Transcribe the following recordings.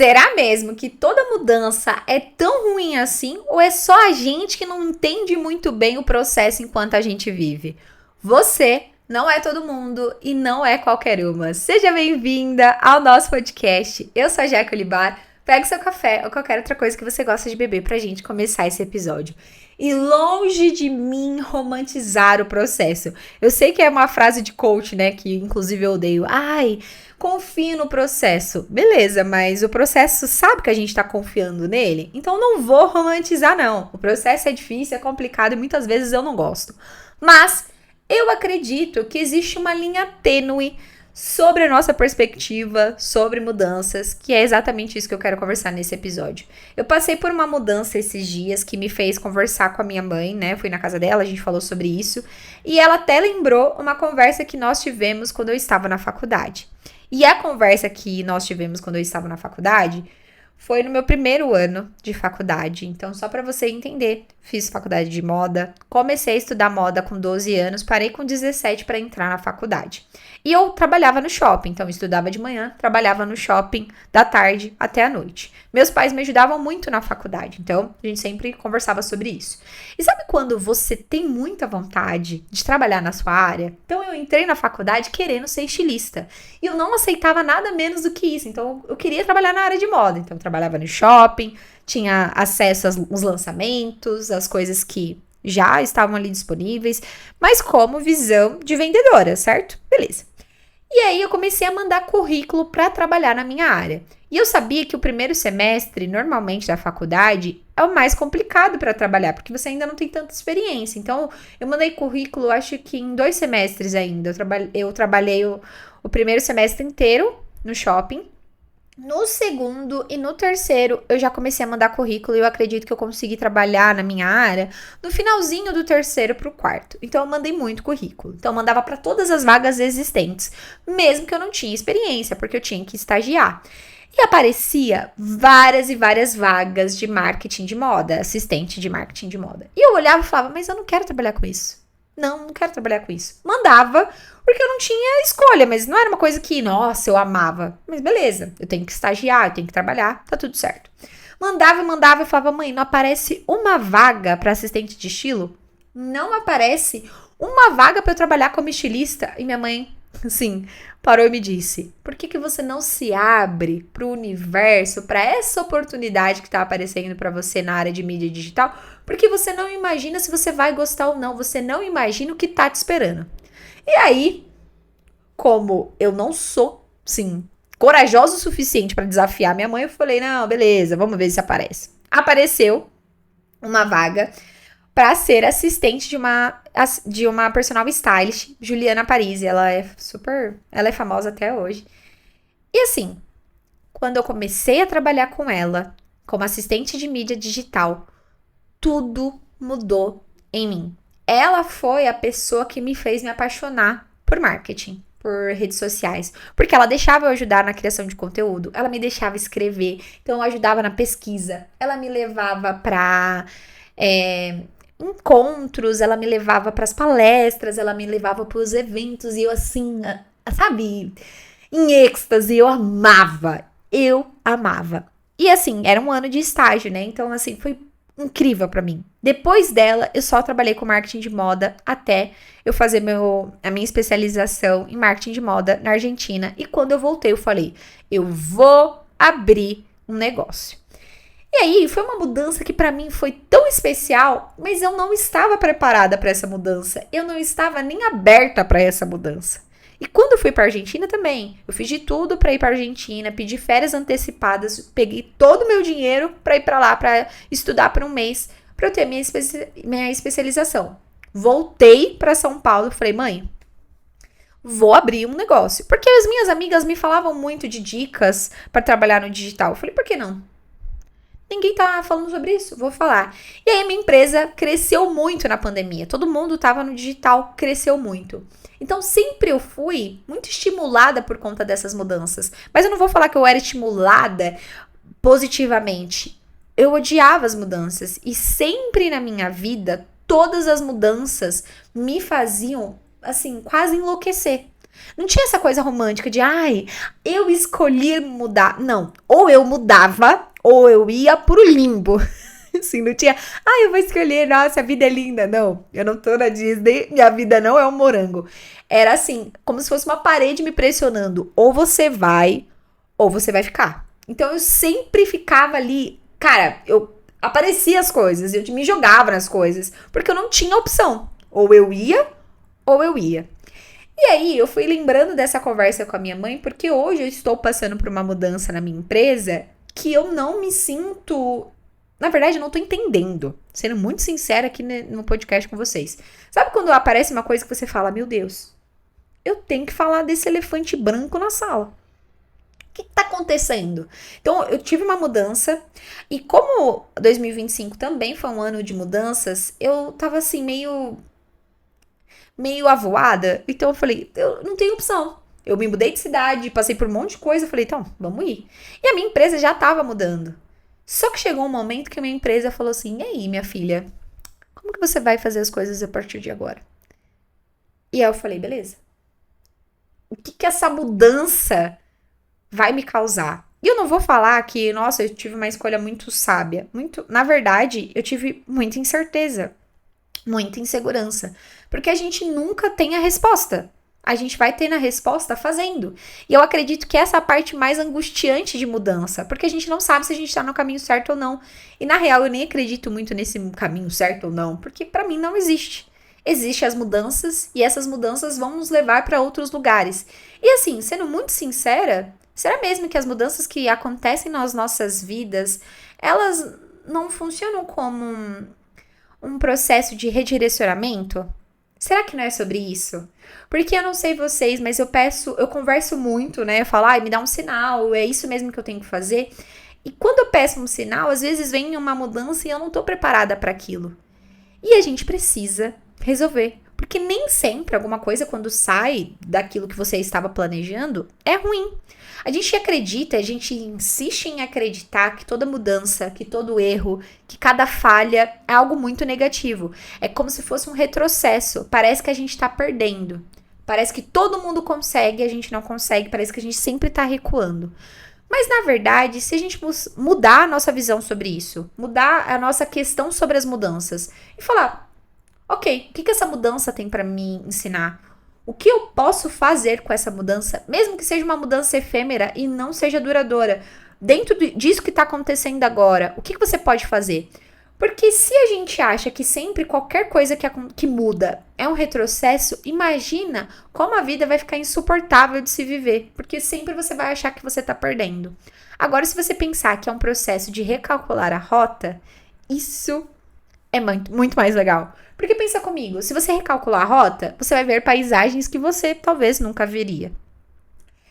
Será mesmo que toda mudança é tão ruim assim ou é só a gente que não entende muito bem o processo enquanto a gente vive? Você não é todo mundo e não é qualquer uma. Seja bem-vinda ao nosso podcast. Eu sou a Jaque Olibar. Pegue seu café ou qualquer outra coisa que você gosta de beber pra gente começar esse episódio. E longe de mim romantizar o processo. Eu sei que é uma frase de coach, né? Que inclusive eu odeio. Confie no processo. Beleza, mas o processo sabe que a gente tá confiando nele? Então não vou romantizar, não. O processo é difícil, é complicado e muitas vezes eu não gosto. Mas eu acredito que existe uma linha tênue sobre a nossa perspectiva, sobre mudanças, que é exatamente isso que eu quero conversar nesse episódio. Eu passei por uma mudança esses dias que me fez conversar com a minha mãe, né? Fui na casa dela, a gente falou sobre isso. E ela até lembrou uma conversa que nós tivemos quando eu estava na faculdade. E a conversa que nós tivemos quando eu estava na faculdade foi no meu primeiro ano de faculdade. Então, só para você entender, fiz faculdade de moda, comecei a estudar moda com 12 anos, parei com 17 para entrar na faculdade. E eu trabalhava no shopping, então eu estudava de manhã, trabalhava no shopping da tarde até a noite. Meus pais me ajudavam muito na faculdade, então a gente sempre conversava sobre isso. E sabe quando você tem muita vontade de trabalhar na sua área? Então eu entrei na faculdade querendo ser estilista. E eu não aceitava nada menos do que isso, então eu queria trabalhar na área de moda. Então eu trabalhava no shopping, tinha acesso aos lançamentos, às coisas que já estavam ali disponíveis, mas como visão de vendedora, certo? Beleza. E aí eu comecei a mandar currículo para trabalhar na minha área. E eu sabia que o primeiro semestre, normalmente da faculdade, é o mais complicado para trabalhar, porque você ainda não tem tanta experiência. Então, eu mandei currículo, acho que em 2 semestres ainda. Eu trabalhei o primeiro semestre inteiro no shopping. No segundo e no terceiro, eu já comecei a mandar currículo e eu acredito que eu consegui trabalhar na minha área no finalzinho do terceiro para o quarto. Então, eu mandei muito currículo. Então, eu mandava para todas as vagas existentes, mesmo que eu não tinha experiência, porque eu tinha que estagiar. E aparecia várias e várias vagas de marketing de moda, assistente de marketing de moda. E eu olhava e falava, mas eu não quero trabalhar com isso. Não quero trabalhar com isso. Mandava, porque eu não tinha escolha, mas não era uma coisa que, nossa, eu amava. Mas beleza, eu tenho que estagiar, eu tenho que trabalhar, tá tudo certo. Mandava e falava, mãe, não aparece uma vaga para assistente de estilo? Não aparece uma vaga para eu trabalhar como estilista? E minha mãe, assim, parou e me disse, por que você não se abre pro universo, para essa oportunidade que tá aparecendo para você na área de mídia digital? Porque você não imagina se você vai gostar ou não, você não imagina o que tá te esperando. E aí, como eu não sou, sim, corajosa o suficiente para desafiar minha mãe, eu falei, não, beleza, vamos ver se aparece. Apareceu uma vaga para ser assistente de uma personal stylist, Juliana Parisi. Ela é famosa até hoje. E assim, quando eu comecei a trabalhar com ela, como assistente de mídia digital, tudo mudou em mim. Ela foi a pessoa que me fez me apaixonar por marketing, por redes sociais, porque ela deixava eu ajudar na criação de conteúdo, ela me deixava escrever, então eu ajudava na pesquisa, ela me levava para encontros, ela me levava para as palestras, ela me levava para os eventos e eu assim, sabe, em êxtase, eu amava. E assim, era um ano de estágio, né? Então assim, foi incrível pra mim. Depois dela, eu só trabalhei com marketing de moda até eu fazer a minha especialização em marketing de moda na Argentina. E quando eu voltei, eu falei, eu vou abrir um negócio. E aí, foi uma mudança que pra mim foi tão especial, mas eu não estava preparada pra essa mudança. Eu não estava nem aberta pra essa mudança. E quando eu fui pra Argentina também, eu fiz de tudo pra ir pra Argentina, pedi férias antecipadas, peguei todo o meu dinheiro pra ir pra lá, pra estudar por um mês, pra eu ter minha especialização. Voltei pra São Paulo e falei, mãe, vou abrir um negócio. Porque as minhas amigas me falavam muito de dicas pra trabalhar no digital. Eu falei, por que não? Ninguém tá falando sobre isso, vou falar. E aí a minha empresa cresceu muito na pandemia. Todo mundo tava no digital, cresceu muito. Então sempre eu fui muito estimulada por conta dessas mudanças. Mas eu não vou falar que eu era estimulada positivamente. Eu odiava as mudanças. E sempre na minha vida, todas as mudanças me faziam, assim, quase enlouquecer. Não tinha essa coisa romântica de, ai, eu escolhi mudar. Não, ou eu mudava, ou eu ia pro limbo. Assim, não tinha, ai, eu vou escolher, nossa, a vida é linda. Não, eu não tô na Disney, minha vida não é um morango. Era assim, como se fosse uma parede me pressionando. Ou você vai ficar. Então eu sempre ficava ali, cara, eu aparecia as coisas, eu me jogava nas coisas, porque eu não tinha opção. Ou eu ia, ou eu ia. E aí, eu fui lembrando dessa conversa com a minha mãe, porque hoje eu estou passando por uma mudança na minha empresa que eu não me sinto. Na verdade, eu não tô entendendo. Sendo muito sincera aqui no podcast com vocês. Sabe quando aparece uma coisa que você fala, meu Deus, eu tenho que falar desse elefante branco na sala. O que tá acontecendo? Então, eu tive uma mudança. E como 2025 também foi um ano de mudanças, eu tava assim, meio avoada. Então eu falei, eu não tenho opção. Eu me mudei de cidade, passei por um monte de coisa. Eu falei, então, vamos ir. E a minha empresa já tava mudando. Só que chegou um momento que a minha empresa falou assim, e aí, minha filha, como que você vai fazer as coisas a partir de agora? E aí eu falei, beleza. O que essa mudança vai me causar? E eu não vou falar que, nossa, eu tive uma escolha muito sábia. Na verdade, eu tive muita incerteza. Muita insegurança. Porque a gente nunca tem a resposta. A gente vai ter na resposta fazendo. E eu acredito que essa é a parte mais angustiante de mudança. Porque a gente não sabe se a gente tá no caminho certo ou não. E na real, eu nem acredito muito nesse caminho certo ou não. Porque pra mim não existe. Existem as mudanças e essas mudanças vão nos levar pra outros lugares. E assim, sendo muito sincera, será mesmo que as mudanças que acontecem nas nossas vidas, elas não funcionam como um processo de redirecionamento? Será que não é sobre isso? Porque eu não sei vocês, mas eu converso muito, né? Eu falo, me dá um sinal, é isso mesmo que eu tenho que fazer. E quando eu peço um sinal, às vezes vem uma mudança e eu não tô preparada para aquilo. E a gente precisa resolver. Porque nem sempre alguma coisa, quando sai daquilo que você estava planejando, é ruim. A gente acredita, a gente insiste em acreditar que toda mudança, que todo erro, que cada falha é algo muito negativo. É como se fosse um retrocesso. Parece que a gente tá perdendo. Parece que todo mundo consegue, a gente não consegue. Parece que a gente sempre tá recuando. Mas, na verdade, se a gente mudar a nossa visão sobre isso, mudar a nossa questão sobre as mudanças e falar, ok, o que essa mudança tem para me ensinar? O que eu posso fazer com essa mudança, mesmo que seja uma mudança efêmera e não seja duradoura? Dentro disso que está acontecendo agora, o que você pode fazer? Porque se a gente acha que sempre qualquer coisa que muda é um retrocesso, imagina como a vida vai ficar insuportável de se viver, porque sempre você vai achar que você está perdendo. Agora, se você pensar que é um processo de recalcular a rota, isso é muito, muito mais legal. Porque pensa comigo, se você recalcular a rota, você vai ver paisagens que você talvez nunca veria.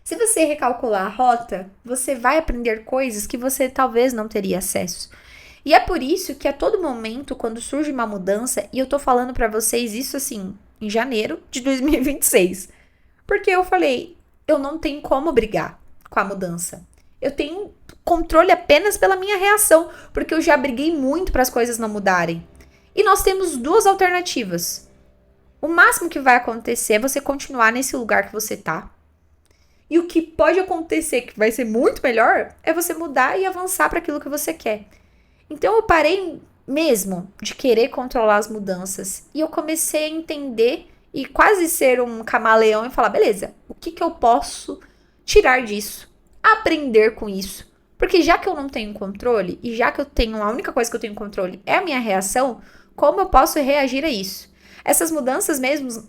Se você recalcular a rota, você vai aprender coisas que você talvez não teria acesso. E é por isso que a todo momento, quando surge uma mudança, e eu tô falando pra vocês isso assim, em janeiro de 2026. Porque eu falei, eu não tenho como brigar com a mudança. Eu tenho controle apenas pela minha reação, porque eu já briguei muito para as coisas não mudarem. E nós temos duas alternativas. O máximo que vai acontecer é você continuar nesse lugar que você tá. E o que pode acontecer, que vai ser muito melhor, é você mudar e avançar para aquilo que você quer. Então eu parei mesmo de querer controlar as mudanças. E eu comecei a entender e quase ser um camaleão e falar, beleza, o que eu posso tirar disso? Aprender com isso. Porque já que eu não tenho controle, e já que a única coisa que eu tenho controle é a minha reação, como eu posso reagir a isso? Essas mudanças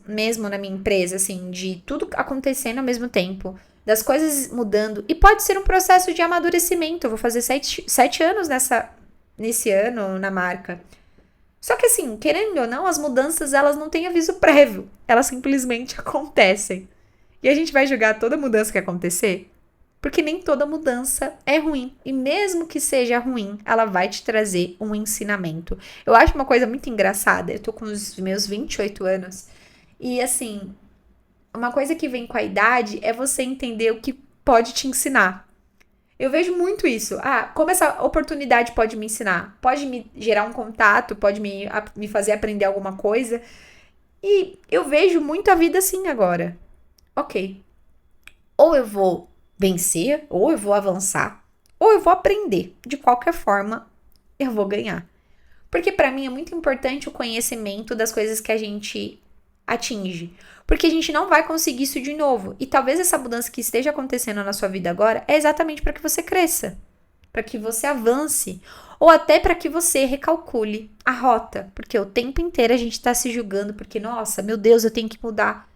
mesmo na minha empresa, assim, de tudo acontecendo ao mesmo tempo, das coisas mudando, e pode ser um processo de amadurecimento. Eu vou fazer 7 anos nesse ano na marca. Só que assim, querendo ou não, as mudanças elas não têm aviso prévio, elas simplesmente acontecem. E a gente vai julgar toda mudança que acontecer? Porque nem toda mudança é ruim. E mesmo que seja ruim, ela vai te trazer um ensinamento. Eu acho uma coisa muito engraçada. Eu tô com os meus 28 anos. E assim, uma coisa que vem com a idade é você entender o que pode te ensinar. Eu vejo muito isso. Como essa oportunidade pode me ensinar? Pode me gerar um contato? Pode me fazer aprender alguma coisa? E eu vejo muito a vida assim agora. ok, ou eu vou vencer, ou eu vou avançar, ou eu vou aprender. De qualquer forma, eu vou ganhar. Porque para mim é muito importante o conhecimento das coisas que a gente atinge. Porque a gente não vai conseguir isso de novo. E talvez essa mudança que esteja acontecendo na sua vida agora é exatamente para que você cresça, para que você avance, ou até para que você recalcule a rota. Porque o tempo inteiro a gente tá se julgando, porque, nossa, meu Deus, eu tenho que mudar.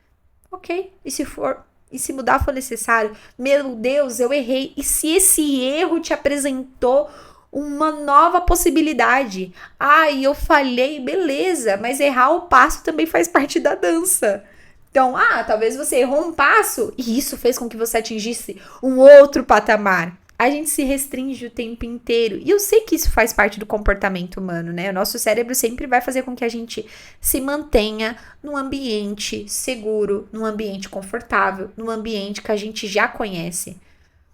Ok, e se mudar for necessário, meu Deus, eu errei. E se esse erro te apresentou uma nova possibilidade? Ai, eu falhei, beleza, mas errar o passo também faz parte da dança. Então, talvez você errou um passo e isso fez com que você atingisse um outro patamar. A gente se restringe o tempo inteiro. E eu sei que isso faz parte do comportamento humano, né? O nosso cérebro sempre vai fazer com que a gente se mantenha num ambiente seguro, num ambiente confortável, num ambiente que a gente já conhece.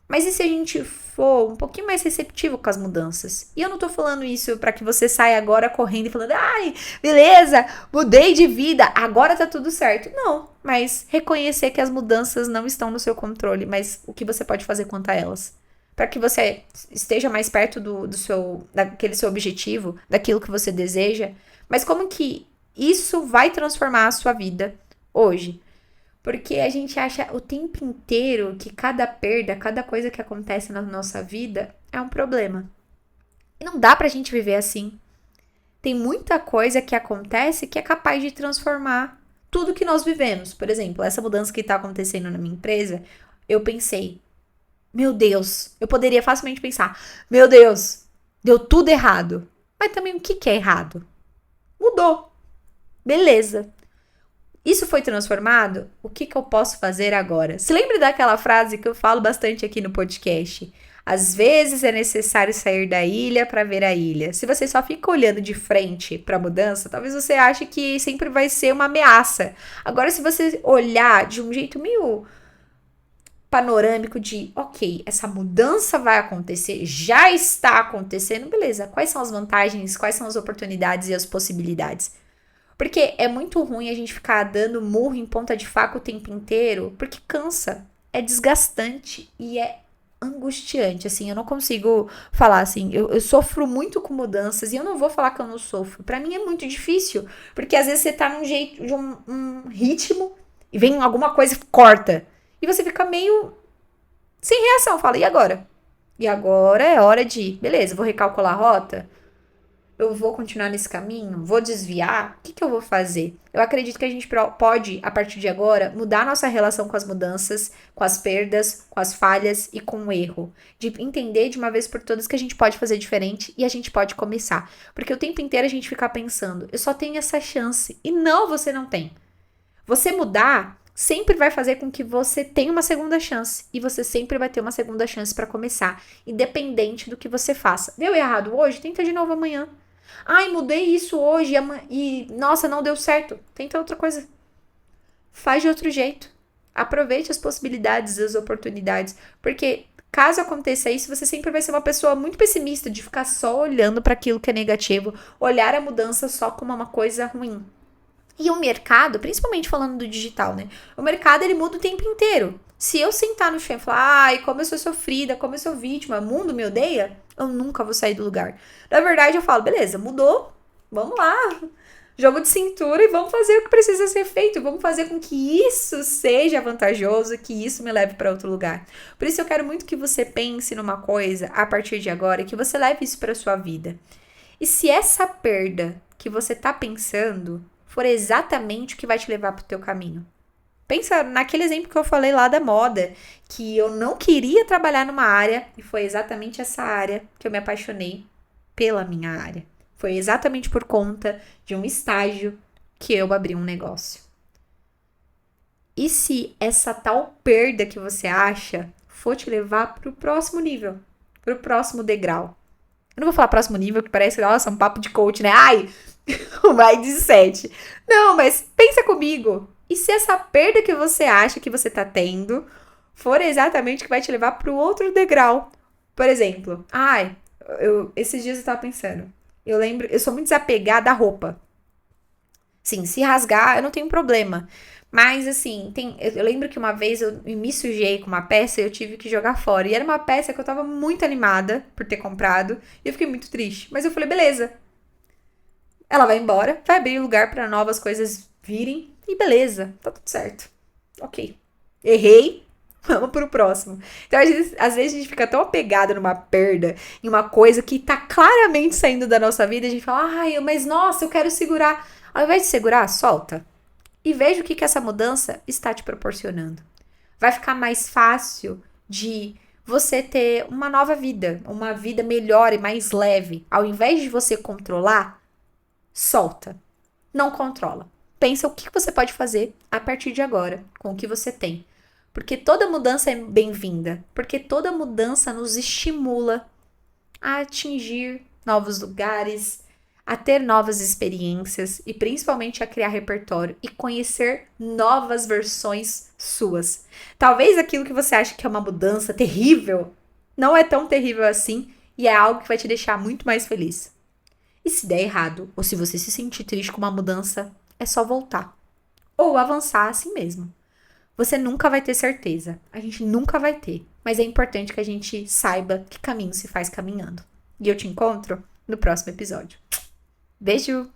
Mas e se a gente for um pouquinho mais receptivo com as mudanças? E eu não tô falando isso para que você saia agora correndo e falando, ai, beleza, mudei de vida, agora tá tudo certo. Não, mas reconhecer que as mudanças não estão no seu controle, mas o que você pode fazer quanto a elas. Para que você esteja mais perto daquele seu objetivo, daquilo que você deseja. Mas como que isso vai transformar a sua vida hoje? Porque a gente acha o tempo inteiro que cada perda, cada coisa que acontece na nossa vida é um problema. E não dá pra gente viver assim. Tem muita coisa que acontece que é capaz de transformar tudo que nós vivemos. Por exemplo, essa mudança que tá acontecendo na minha empresa, eu pensei, meu Deus, eu poderia facilmente pensar, meu Deus, deu tudo errado. Mas também o que é errado? Mudou. Beleza. Isso foi transformado? O que eu posso fazer agora? Se lembra daquela frase que eu falo bastante aqui no podcast? Às vezes é necessário sair da ilha para ver a ilha. Se você só fica olhando de frente para a mudança, talvez você ache que sempre vai ser uma ameaça. Agora, se você olhar de um jeito meio panorâmico de, ok, essa mudança vai acontecer, já está acontecendo, beleza. Quais são as vantagens, quais são as oportunidades e as possibilidades? Porque é muito ruim a gente ficar dando murro em ponta de faca o tempo inteiro, porque cansa, é desgastante e é angustiante, assim, eu não consigo falar assim, eu sofro muito com mudanças e eu não vou falar que eu não sofro, pra mim é muito difícil, porque às vezes você tá num jeito, de um ritmo e vem alguma coisa e corta, e você fica meio sem reação, fala, e agora? E agora é hora de, beleza, vou recalcular a rota? Eu vou continuar nesse caminho? Vou desviar? O que eu vou fazer? Eu acredito que a gente pode, a partir de agora, mudar a nossa relação com as mudanças, com as perdas, com as falhas e com o erro. De entender de uma vez por todas que a gente pode fazer diferente e a gente pode começar. Porque o tempo inteiro a gente fica pensando, eu só tenho essa chance. E não, você não tem. Você mudar sempre vai fazer com que você tenha uma segunda chance. E você sempre vai ter uma segunda chance para começar. Independente do que você faça. Deu errado hoje? Tenta de novo amanhã. Ai, mudei isso hoje e nossa, não deu certo. Tenta outra coisa. Faz de outro jeito. Aproveite as possibilidades, as oportunidades. Porque caso aconteça isso, você sempre vai ser uma pessoa muito pessimista de ficar só olhando para aquilo que é negativo, olhar a mudança só como uma coisa ruim. E o mercado, principalmente falando do digital, né? O mercado, ele muda o tempo inteiro. Se eu sentar no chão e falar, ai, como eu sou sofrida, como eu sou vítima, o mundo me odeia, eu nunca vou sair do lugar. Na verdade, eu falo, beleza, mudou, vamos lá. Jogo de cintura e vamos fazer o que precisa ser feito. Vamos fazer com que isso seja vantajoso, que isso me leve para outro lugar. Por isso eu quero muito que você pense numa coisa a partir de agora e que você leve isso para sua vida. E se essa perda que você tá pensando for exatamente o que vai te levar pro teu caminho. Pensa naquele exemplo que eu falei lá da moda, que eu não queria trabalhar numa área e foi exatamente essa área que eu me apaixonei pela minha área. Foi exatamente por conta de um estágio que eu abri um negócio. E se essa tal perda que você acha for te levar pro próximo nível, pro próximo degrau? Eu não vou falar próximo nível, que parece, nossa, um papo de coach, né? Ai, o mindset. Não, mas pensa comigo. E se essa perda que você acha que você tá tendo for exatamente o que vai te levar pro outro degrau? Por exemplo, esses dias eu tava pensando. Eu sou muito desapegada à roupa. Sim, se rasgar, eu não tenho problema. Mas, assim, eu lembro que uma vez eu me sujei com uma peça e eu tive que jogar fora. E era uma peça que eu tava muito animada por ter comprado. E eu fiquei muito triste. Mas eu falei, beleza, ela vai embora, vai abrir lugar para novas coisas virem. E beleza, tá tudo certo. Ok. Errei, vamos pro próximo. Então, às vezes a gente fica tão apegado numa perda, em uma coisa que tá claramente saindo da nossa vida, e a gente fala, ai, mas nossa, eu quero segurar. Ao invés de segurar, solta. E veja o que essa mudança está te proporcionando. Vai ficar mais fácil de você ter uma nova vida, uma vida melhor e mais leve. Ao invés de você controlar, solta. Não controla. Pensa o que você pode fazer a partir de agora, com o que você tem. Porque toda mudança é bem-vinda. Porque toda mudança nos estimula a atingir novos lugares, a ter novas experiências e principalmente a criar repertório e conhecer novas versões suas. Talvez aquilo que você acha que é uma mudança terrível não é tão terrível assim e é algo que vai te deixar muito mais feliz. E se der errado, ou se você se sentir triste com uma mudança, é só voltar. Ou avançar assim mesmo. Você nunca vai ter certeza. A gente nunca vai ter. Mas é importante que a gente saiba que caminho se faz caminhando. E eu te encontro no próximo episódio. Beijo!